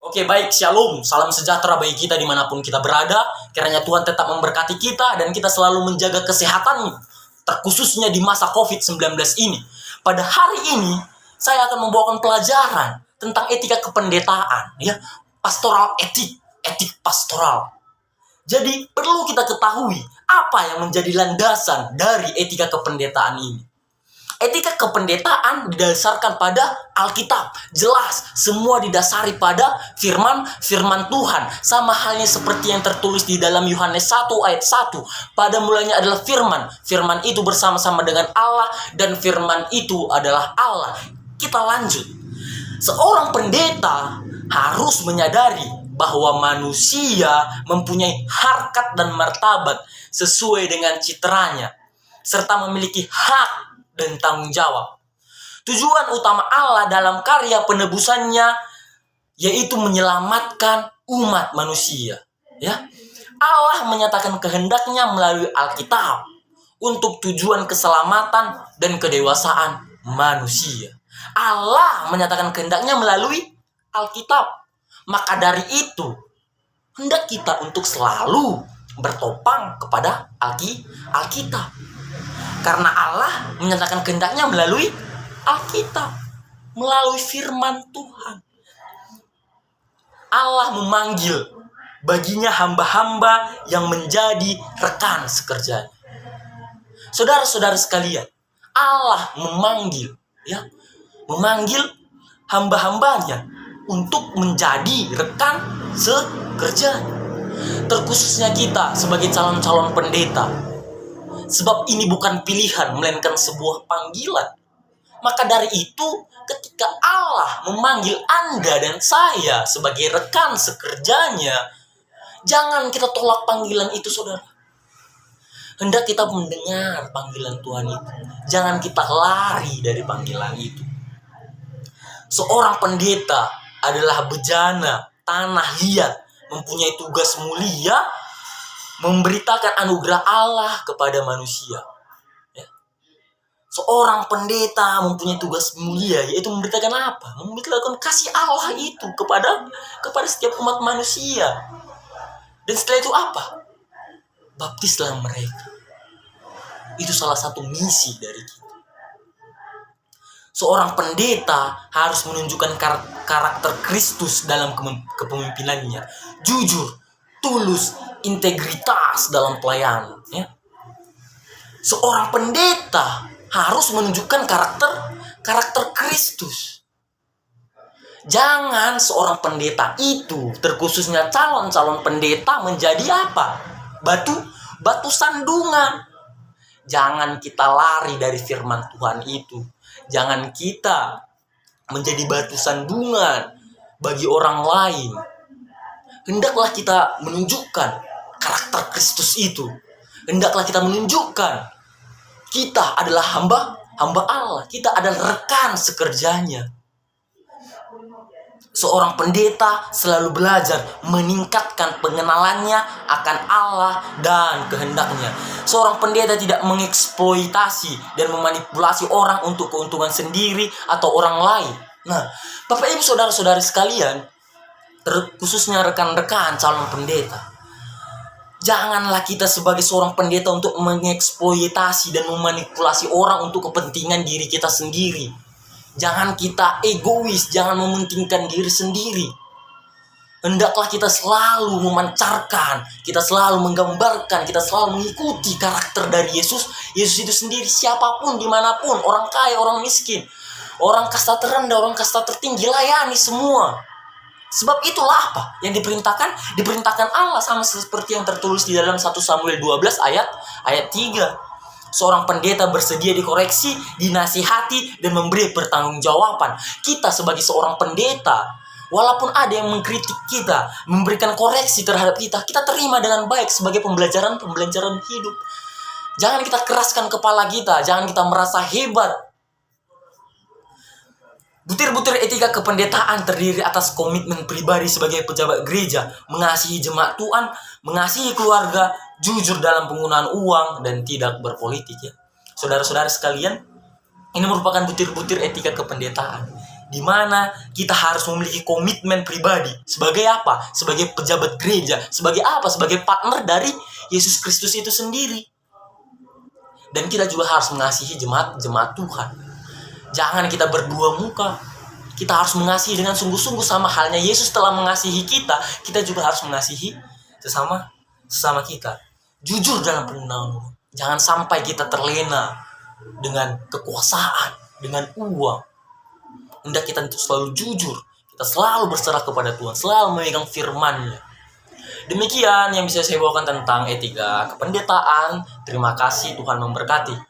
Oke, baik, shalom, salam sejahtera bagi kita dimanapun kita berada. Kiranya Tuhan tetap memberkati kita dan kita selalu menjaga kesehatan, terkhususnya di masa COVID-19 ini. Pada hari ini, saya akan membawakan pelajaran tentang etika kependetaan, ya, pastoral etik, etik pastoral. Jadi, perlu kita ketahui apa yang menjadi landasan dari etika kependetaan ini. Etika kependetaan didasarkan pada Alkitab. Jelas, semua didasari pada firman Tuhan. Sama halnya seperti yang tertulis di dalam Yohanes 1 ayat 1. Pada mulanya adalah firman. Firman itu bersama-sama dengan Allah dan firman itu adalah Allah. Kita lanjut. Seorang pendeta harus menyadari bahwa manusia mempunyai harkat dan martabat sesuai dengan citranya, serta memiliki hak dan tanggung jawab. Tujuan utama Allah dalam karya penebusannya yaitu menyelamatkan umat manusia. Ya, Allah menyatakan kehendaknya melalui Alkitab untuk tujuan keselamatan dan kedewasaan manusia. Allah menyatakan kehendaknya melalui Alkitab. Maka dari itu, hendak kita untuk selalu bertopang kepada Alkitab. Karena Allah menyatakan kehendaknya melalui Alkitab, melalui firman Tuhan. Allah memanggil baginya hamba-hamba yang menjadi rekan sekerjanya. Saudara-saudara sekalian, Allah memanggil hamba-hambanya untuk menjadi rekan sekerjanya. Terkhususnya kita sebagai calon-calon pendeta. Sebab ini bukan pilihan, melainkan sebuah panggilan. Maka dari itu, ketika Allah memanggil Anda dan saya sebagai rekan sekerjanya, jangan kita tolak panggilan itu, saudara. Hendak kita mendengar panggilan Tuhan itu. Jangan kita lari dari panggilan itu. Seorang pendeta adalah bejana tanah liat, mempunyai tugas mulia memberitakan anugerah Allah kepada manusia. Ya. Seorang pendeta mempunyai tugas mulia, yaitu memberitakan apa? Memberitakan kasih Allah itu kepada setiap umat manusia. Dan setelah itu apa? Baptislah mereka. Itu salah satu misi dari kita. Seorang pendeta harus menunjukkan karakter Kristus dalam kepemimpinannya. Jujur, tulus, integritas dalam pelayanan. Ya. Seorang pendeta harus menunjukkan karakter Kristus. Jangan seorang pendeta itu, terkhususnya calon-calon pendeta, menjadi apa? Batu sandungan. Jangan kita lari dari firman Tuhan itu. Jangan kita menjadi batu sandungan bagi orang lain. Hendaklah kita menunjukkan karakter Kristus itu. Hendaklah kita menunjukkan kita adalah hamba Allah. Kita adalah rekan sekerjanya. Seorang pendeta selalu belajar meningkatkan pengenalannya akan Allah dan kehendaknya. Seorang pendeta tidak mengeksploitasi dan memanipulasi orang untuk keuntungan sendiri atau orang lain. Nah, Bapak Ibu saudara-saudari sekalian, khususnya rekan-rekan calon pendeta, janganlah kita sebagai seorang pendeta untuk mengeksploitasi dan memanipulasi orang untuk kepentingan diri kita sendiri. Jangan kita egois, jangan mementingkan diri sendiri. Hendaklah kita selalu memancarkan, kita selalu menggambarkan, kita selalu mengikuti karakter dari Yesus. Yesus itu sendiri siapapun, dimanapun, orang kaya, orang miskin, orang kasta terendah, orang kasta tertinggi, layani semua. Sebab itulah apa yang diperintahkan? Diperintahkan Allah sama seperti yang tertulis di dalam 1 Samuel 12 ayat 3. Seorang pendeta bersedia dikoreksi, dinasihati, dan memberi pertanggungjawaban. Kita sebagai seorang pendeta, walaupun ada yang mengkritik kita, memberikan koreksi terhadap kita, kita terima dengan baik sebagai pembelajaran hidup. Jangan kita keraskan kepala kita, jangan kita merasa hebat. Butir-butir etika kependetaan terdiri atas komitmen pribadi sebagai pejabat gereja, mengasihi jemaat Tuhan, mengasihi keluarga, jujur dalam penggunaan uang, dan tidak berpolitik. Ya, saudara-saudara sekalian, ini merupakan butir-butir etika kependetaan di mana kita harus memiliki komitmen pribadi. Sebagai apa? Sebagai pejabat gereja. Sebagai apa? Sebagai partner dari Yesus Kristus itu sendiri. Dan kita juga harus mengasihi jemaat Tuhan. Jangan kita berdua muka. Kita harus mengasihi dengan sungguh-sungguh, sama halnya Yesus telah mengasihi kita. Kita juga harus mengasihi sesama kita. Jujur dalam penggunaan. Jangan sampai kita terlena dengan kekuasaan, dengan uang. Hendak kita selalu jujur. Kita selalu berserah kepada Tuhan. Selalu memegang firman-Nya. Demikian yang bisa saya bawakan tentang etika kependetaan. Terima kasih, Tuhan memberkati.